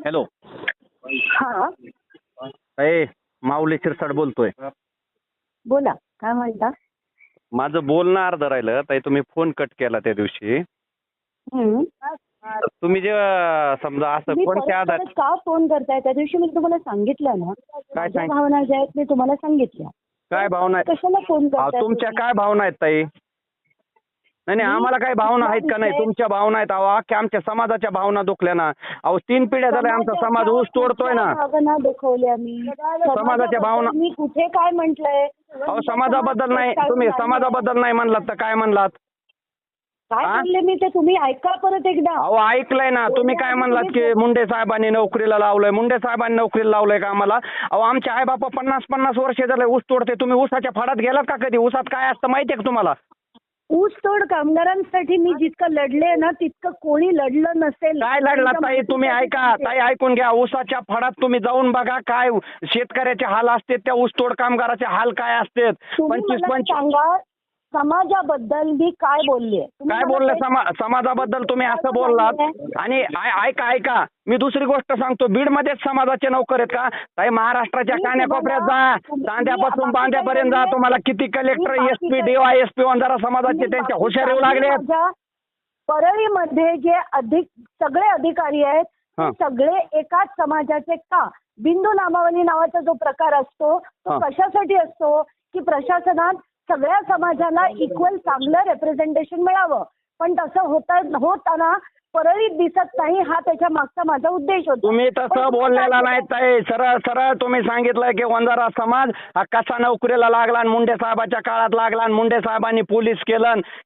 Hello. हा माऊली शिरसाट बोलतोय. बोला, काय म्हणता? माझं बोलणं अर्धं राहिलं ताई. तुम्ही फोन कट केला त्या दिवशी. हम्म. तुम्ही जे समजा असं तुम्ही कोणत्या परत आधार परत का फोन करताय? त्या दिवशी मी तुम्हाला सांगितलं ना, माझ्या सांग- भावना ज्या आहेत मी तुम्हाला सांगितल्या. काय भावना आहेत? कशाला फोन अहो, करताय तुमच्या तुम्ही? काय भावना आहेत ताई? नाही नाही, मी आम्हाला काही भावना आहेत का नाही? विषय- तुमच्या भावना आहेत. अहो, अख्ख्या आमच्या समाजाच्या भावना दुखल्या ना. अहो, 3 पिढ्या झाल्या आमचा समाज ऊस तोडतोय ना. समाजाच्या भावना दुखवल्या मी. समाजाच्या भावना- मी कुठे काय म्हंटलय? अहो, समाजाबद्दल नाही, तुम्ही समाजाबद्दल नाही म्हणलात तर काय म्हणलात? काय हा? बोलले मी ते तुम्ही ऐका परत एकदा. अहो, ऐकलंय ना. तुम्ही काय म्हणलात की मुंडे साहेबांनी नोकरीला लावलंय. मुंडे साहेबांनी नोकरीला लावलंय का आम्हाला? अहो, आमचे आई बापा 50-50 वर्ष झाले ऊस तोडते. तुम्ही ऊसाच्या फडात गेलात का कधी? ऊसात काय असतं माहितीये का तुम्हाला? ऊसतोड कामगारांसाठी मी जितकं लढले ना तितकं कोणी लढलं नसेल. काय लढलात ताई? तुम्ही ऐका ताई, ऐकून घ्या. ऊसाच्या फडात तुम्ही जाऊन बघा काय शेतकऱ्याचे हाल असते, त्या ऊसतोड कामगाराचे हाल काय असते. तुम्ही मला सांगा समाजाबद्दल मी काय बोलले? काय बोलले? समाजाबद्दल तुम्ही असं बोललात. आणि ऐका मी दुसरी गोष्ट सांगतो. बीडमध्येच समाजाचे नोकर आहेत का? ताई, महाराष्ट्राच्या कान्याकोपऱ्यात जा, चांद्यापासून बांद्यापर्यंत जा. तुम्हाला किती कलेक्टर, SP, DYSP वंजारा समाजाचे त्यांच्या हुशार येऊ लागले. परळीमध्ये जे सगळे अधिकारी आहेत ते सगळे एकाच समाजाचे का? बिंदू नामावली नावाचा जो प्रकार असतो तो कशासाठी असतो की प्रशासनात सगळ्या समाजाला इक्वल चांगलं रिप्रेझेंटेशन मिळावं. पण तसं होताना परळीत दिसत नाही. हा त्याच्या मागचा माझा उद्देश होता. तुम्ही तसं बोललेला नाही ताई. सरळ सरळ तुम्ही सांगितलंय की वंजारा समाज हा कसा नोकरीला लागला आणि मुंडे साहेबाच्या काळात लागला आणि मुंडे साहेबांनी पोलीस केलं.